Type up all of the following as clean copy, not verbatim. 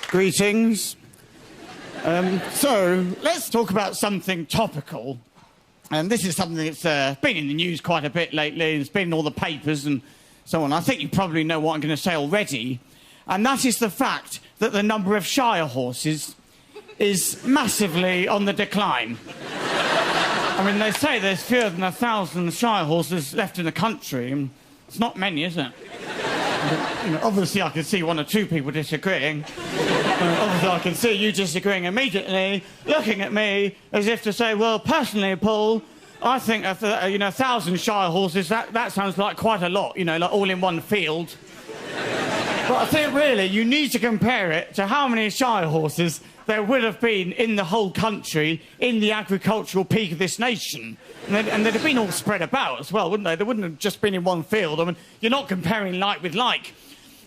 Greetings. So, let's talk about something topical. And this is something that's been in the news quite a bit lately. It's been in all the papers and so on. I think you probably know what I'm going to say already. And that is the fact that the number of Shire horses is massively on the decline. I mean, they say there's fewer than 1,000 Shire horses left in the country. And it's not many, is it? You know, obviously, I can see one or two people disagreeing. Obviously, I can see you disagreeing immediately, looking at me as if to say, well, personally, Paul, I think 1,000 Shire horses, that sounds like quite a lot, you know, like all in one field. But I think, really, you need to compare it to how many Shire horses there would have been in the whole country in the agricultural peak of this nation. And they'd have been all spread about as well, wouldn't they? They wouldn't have just been in one field. I mean, you're not comparing like with like.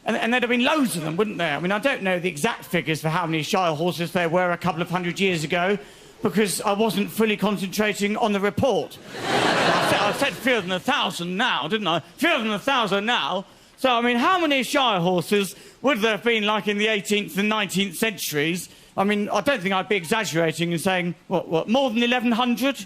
And there'd have been loads of them, wouldn't there? I mean, I don't know the exact figures for how many Shire horses there were a couple of 100 years ago, because I wasn't fully concentrating on the report. I said fewer than 1,000 now, didn't I? Fewer than 1,000 now. So, I mean, how many Shire horses would there have been, like, in the 18th and 19th centuries? I mean, I don't think I'd be exaggerating and saying, what, more than 1,100?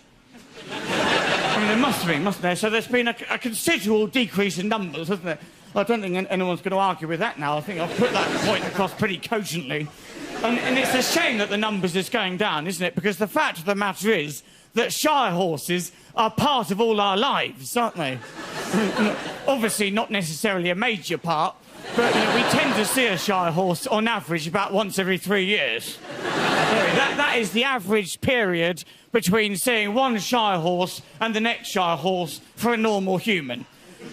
I mean, there must have been, mustn't there? So there's been a considerable decrease in numbers, hasn't there? I don't think anyone's going to argue with that now. I think I've put that point across pretty cogently. And it's a shame that the numbers is going down, isn't it? Because the fact of the matter is that Shire horses are part of all our lives, aren't they? Obviously, not necessarily a major part, but we tend to see a Shire horse, on average, about once every 3 years. That is the average period between seeing one Shire horse and the next Shire horse for a normal human.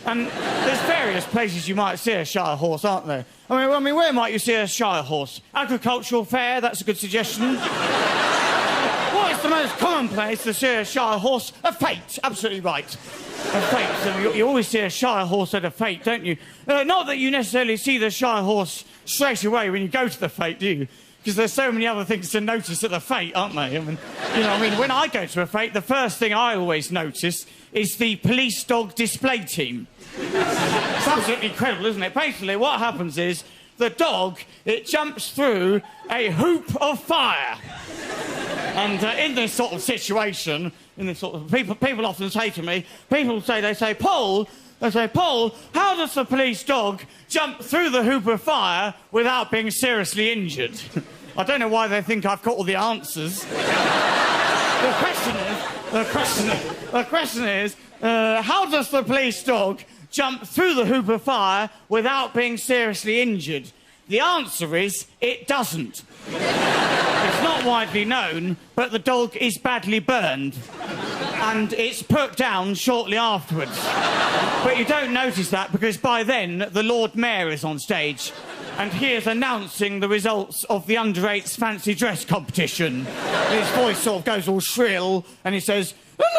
And there's various places you might see a Shire horse, aren't there? I mean, where might you see a Shire horse? Agricultural fair, that's a good suggestion. What is the most common place to see a Shire horse? A fete, absolutely right. A fete. So you always see a Shire horse at a fete, don't you? Not that you necessarily see the Shire horse straight away when you go to the fete, do you? Because there's so many other things to notice at the fete, aren't they? I mean, when I go to a fete, the first thing I always notice is the police dog display team. It's absolutely incredible, isn't it? Basically, what happens is the dog, it jumps through a hoop of fire. And in this sort of situation, people often say to me, they say, Paul, how does the police dog jump through the hoop of fire without being seriously injured? I don't know why they think I've got all the answers. The question is, how does the police dog jump through the hoop of fire without being seriously injured? The answer is, it doesn't. It's not widely known, but the dog is badly burned. And it's put down shortly afterwards. But you don't notice that because by then the Lord Mayor is on stage and he is announcing the results of the under-8s fancy dress competition. His voice sort of goes all shrill and he says,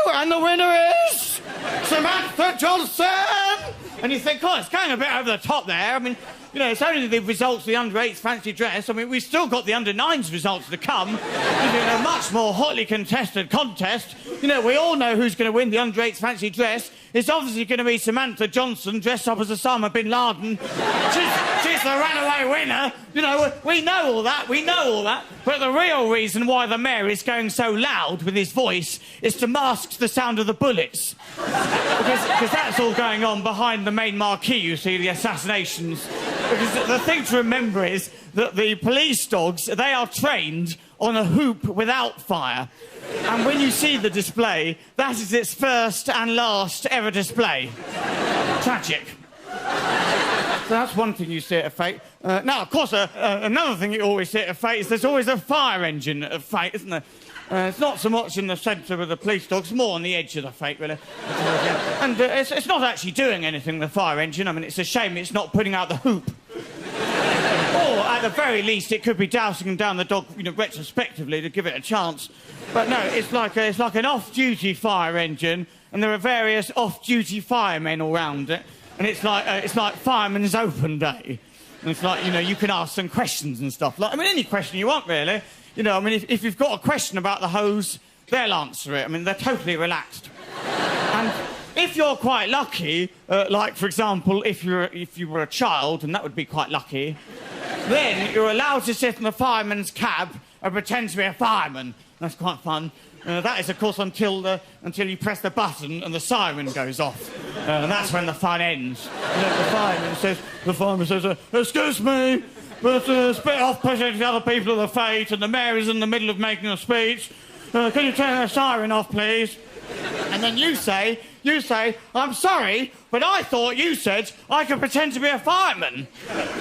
and the winner is Samantha Johnson! And you think, oh, it's going a bit over the top there. I mean, it's only the results of the under-8s fancy dress. I mean, we've still got the under-9s results to come. In a much more hotly contested contest. We all know who's going to win the under-8s fancy dress. It's obviously going to be Samantha Johnson dressed up as Osama bin Laden. She's the runaway winner. We know all that. But the real reason why the mayor is going so loud with his voice is to mask the sound of the bullets. Because that's all going on behind the main marquee, you see, the assassinations. Because the thing to remember is that the police dogs, they are trained on a hoop without fire. And when you see the display, that is its first and last ever display. Tragic. So that's one thing you see at a fete. Now, of course, another thing you always see at a fete is there's always a fire engine at a fete, isn't there? It's not so much in the centre of the police dogs, more on the edge of the fete, really. And it's not actually doing anything, the fire engine. I mean, it's a shame it's not putting out the hoop. Or, at the very least, it could be dousing down the dog, retrospectively to give it a chance. But no, it's like an off-duty fire engine, and there are various off-duty firemen all round it. And it's like Fireman's Open Day. And it's like, you can ask some questions and stuff. Any question you want, really. If you've got a question about the hose, they'll answer it. They're totally relaxed. And if you're quite lucky, like, for example, if you were a child, and that would be quite lucky, Then you're allowed to sit in the fireman's cab and pretend to be a fireman. That's quite fun. That is, of course, until you press the button and the siren goes off. And that's when the fun ends. The fireman says, excuse me, but spit off pushing the other people of the fate, and the mayor is in the middle of making a speech. Can you turn the siren off, please? And then you say, I'm sorry, but I thought you said I could pretend to be a fireman.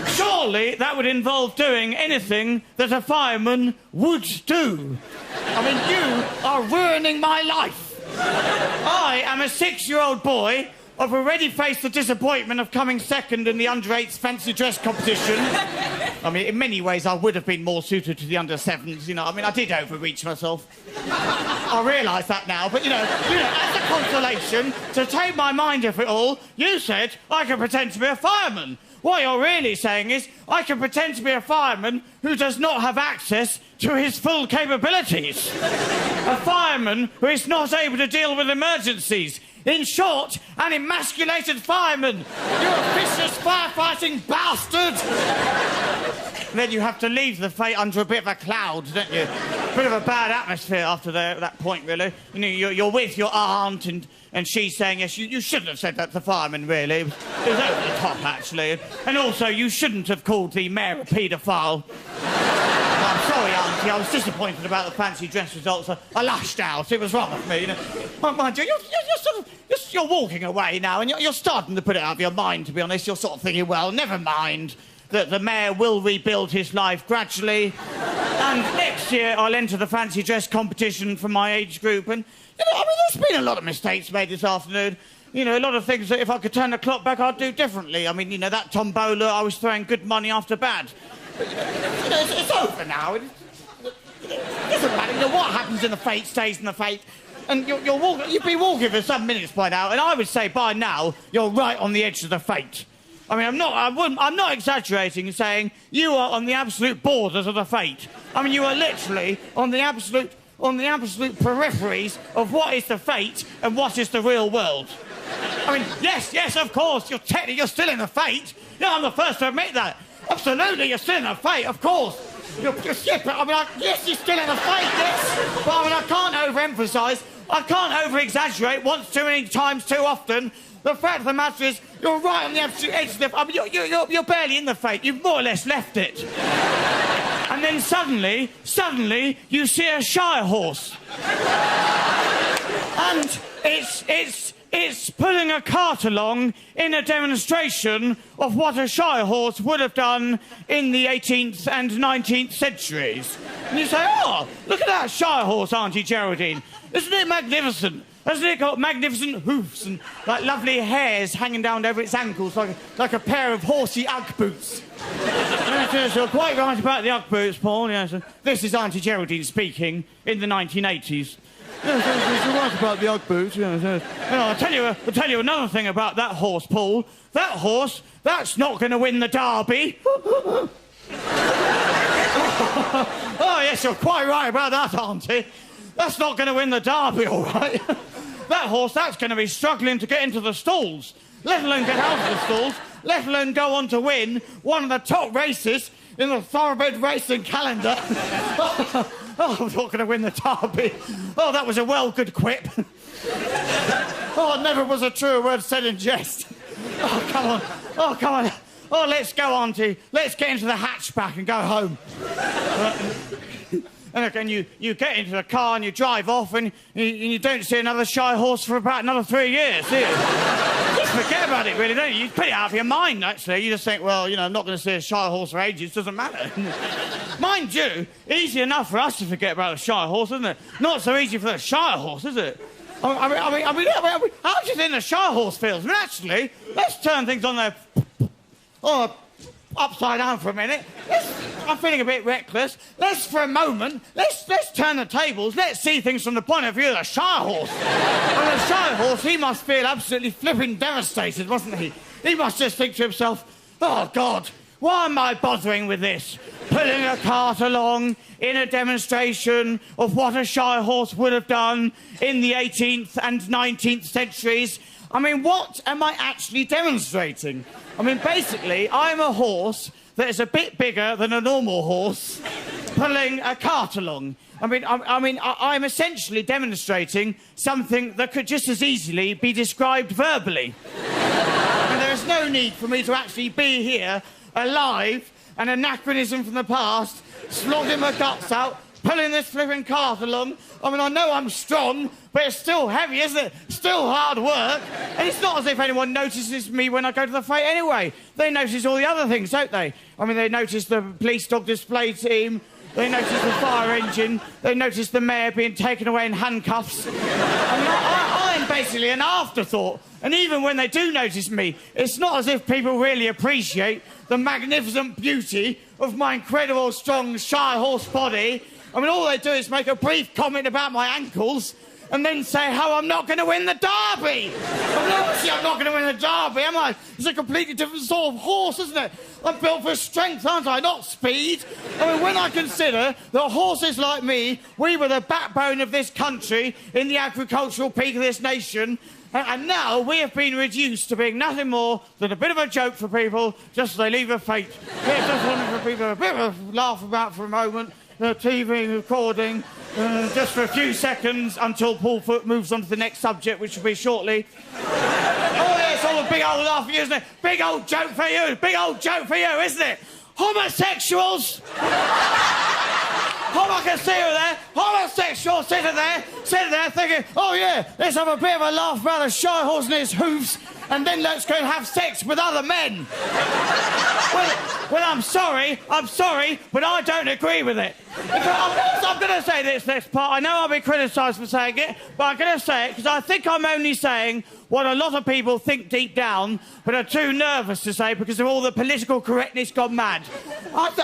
Surely that would involve doing anything that a fireman would do. I mean, you are ruining my life. I am a 6-year-old boy. I've already faced the disappointment of coming second in the under-8s fancy dress competition. I mean, in many ways, I would have been more suited to the under-7s, you know. I mean, I did overreach myself. I realise that now, but, you know, as a consolation, to take my mind off it all, you said I could pretend to be a fireman. What you're really saying is I can pretend to be a fireman who does not have access to his full capabilities. A fireman who is not able to deal with emergencies. In short, an emasculated fireman. You're a vicious firefighting bastard. Then you have to leave the fate under a bit of a cloud, don't you? A bit of a bad atmosphere after that point, really. You know, you're with your aunt and she's saying, yes, you shouldn't have said that to the fireman, really. It was over the top, actually. And also, you shouldn't have called the mayor a paedophile. I'm sorry, Auntie, I was disappointed about the fancy dress results. I lashed out. It was wrong with me, you know. Mind you, you're walking away now, and you're starting to put it out of your mind, to be honest. You're sort of thinking, well, never mind, that the mayor will rebuild his life gradually. And next year, I'll enter the fancy dress competition for my age group. And, you know, I mean, there's been a lot of mistakes made this afternoon. You know, a lot of things that if I could turn the clock back, I'd do differently. I mean, you know, that tombola, I was throwing good money after bad. But, you know, it's over now. It doesn't matter. You know, what happens in the fate stays in the fate. And you've been walking for some minutes by now, and I would say by now you're right on the edge of the fate. I mean, I'm not exaggerating in saying you are on the absolute borders of the fate. I mean, you are literally on the absolute peripheries of what is the fate and what is the real world. I mean, yes, of course, you're still in the fate. Yeah, I'm the first to admit that. Absolutely, you're still in the fate, of course. Yes, you're still in the fate, yes. But I mean, I can't overemphasise, I can't over-exaggerate once too many times too often. The fact of the matter is, you're right on the absolute edge of the... I mean, you're barely in the fate. You've more or less left it. And then suddenly, you see a shire horse. And it's pulling a cart along in a demonstration of what a shire horse would have done in the 18th and 19th centuries. And you say, oh, look at that shire horse, Auntie Geraldine. Isn't it magnificent? Hasn't it got magnificent hoofs and like lovely hairs hanging down over its ankles like a pair of horsey Ugg boots? Yes, you're quite right about the Ugg boots, Paul. Yes. This is Auntie Geraldine speaking in the 1980s. Yes, you're right about the Ugg boots. Yes. I'll tell you another thing about that horse, Paul. That horse, that's not going to win the Derby. Oh, yes, you're quite right about that, Auntie. That's not going to win the Derby, all right. That horse, that's going to be struggling to get into the stalls, let alone get out of the stalls, let alone go on to win one of the top races in the thoroughbred racing calendar. Oh, I'm not going to win the Derby. Oh, that was a well-good quip. Oh, it never was a truer word said in jest. Oh, come on. Oh, come on. Oh, let's go, Auntie. Let's get into the hatchback and go home. And again, you get into the car and you drive off and you don't see another shy horse for about another 3 years, do you? Just forget about it, really, don't you? You put it out of your mind, actually. You just think, well, you know, I'm not going to see a shy horse for ages. Doesn't matter. Mind you, easy enough for us to forget about a shy horse, isn't it? Not so easy for the shy horse, is it? I mean, how do you think the shy horse feels? I mean, actually, let's turn things on their... upside down for a minute. I'm feeling a bit reckless. For a moment, let's turn the tables. Let's see things from the point of view of the shire horse. And the shire horse, he must feel absolutely flipping devastated, wasn't he? He must just think to himself, oh, God, why am I bothering with this? Pulling a cart along in a demonstration of what a shire horse would have done in the 18th and 19th centuries. I mean, what am I actually demonstrating? I mean, basically, I'm a horse that is a bit bigger than a normal horse pulling a cart along. I'm essentially demonstrating something that could just as easily be described verbally. And there is no need for me to actually be here, alive, an anachronism from the past, slogging my guts out, pulling this flipping cart along. I mean, I know I'm strong, but it's still heavy, isn't it? Still hard work. And it's not as if anyone notices me when I go to the fete anyway. They notice all the other things, don't they? I mean, they notice the police dog display team. They notice the fire engine. They notice the mayor being taken away in handcuffs. I mean, I'm basically an afterthought. And even when they do notice me, it's not as if people really appreciate the magnificent beauty of my incredible, strong, shy horse body. I mean, all they do is make a brief comment about my ankles and then say how I'm not going to win the derby. I mean, obviously I'm not going to win the derby, am I? It's a completely different sort of horse, isn't it? I'm built for strength, aren't I, not speed. I mean, when I consider that horses like me, we were the backbone of this country in the agricultural peak of this nation, and now we have been reduced to being nothing more than a bit of a joke for people just as they leave a fete. Yeah, just wanted for people a bit of a laugh about for a moment. TV recording, just for a few seconds until Paul Foot moves on to the next subject, which will be shortly. Oh, yeah, it's all a big old laugh for you, isn't it? Big old joke for you, big old joke for you, isn't it? Homosexuals! I can see you there, homosexuals sitting there thinking, oh yeah, let's have a bit of a laugh about a shy horse and his hooves, and then let's go and have sex with other men. Well, I'm sorry, but I don't agree with it. I'm going to say this next part. I know I'll be criticised for saying it, but I'm going to say it because I think I'm only saying what a lot of people think deep down, but are too nervous to say because of all the political correctness gone mad. I'm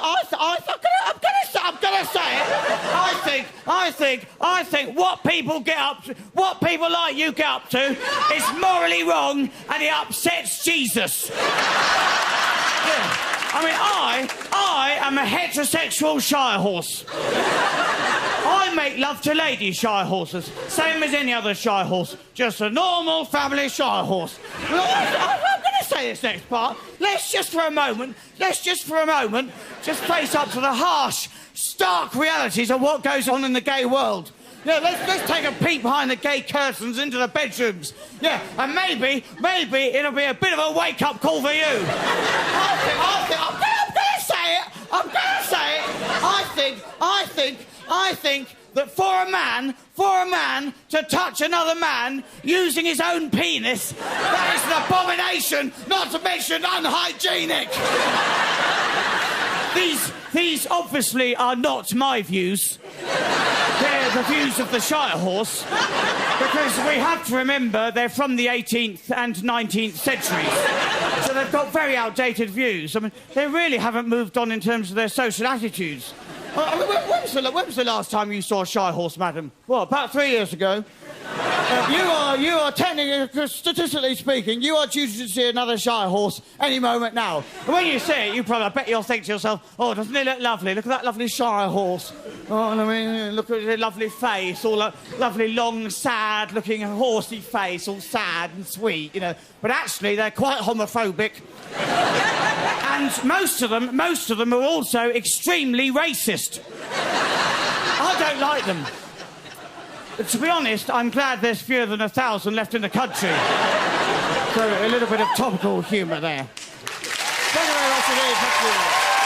going to say it. I think what people get up to, what people like you get up to, is morally wrong and it upsets Jesus. Yeah. I mean, I am a heterosexual shy horse. I make love to lady shy horses, same as any other shy horse, just a normal family shy horse. Well, I'm going to say this next part. Let's just for a moment, just face up to the harsh, stark realities of what goes on in the gay world. Yeah, let's take a peek behind the gay curtains into the bedrooms. Yeah, and maybe it'll be a bit of a wake-up call for you. I'm gonna say it. I think that for a man to touch another man using his own penis, that is an abomination, not to mention unhygienic. These obviously are not my views. They're the views of the Shire horse, because we have to remember they're from the 18th and 19th centuries, so they've got very outdated views. I mean, they really haven't moved on in terms of their social attitudes. When was the last time you saw a Shire horse, madam? Well, about 3 years ago. You are technically, statistically speaking, you are due to see another Shire horse any moment now. And when you see it, I bet you'll think to yourself, oh, doesn't it look lovely? Look at that lovely Shire horse. Oh, I mean, look at his lovely face, all that lovely, long, sad-looking, horsey face, all sad and sweet, you know. But actually, they're quite homophobic. And most of them are also extremely racist. I don't like them. To be honest, I'm glad there's fewer than 1,000 left in the country. So a little bit of topical humour there. Thank you very much indeed.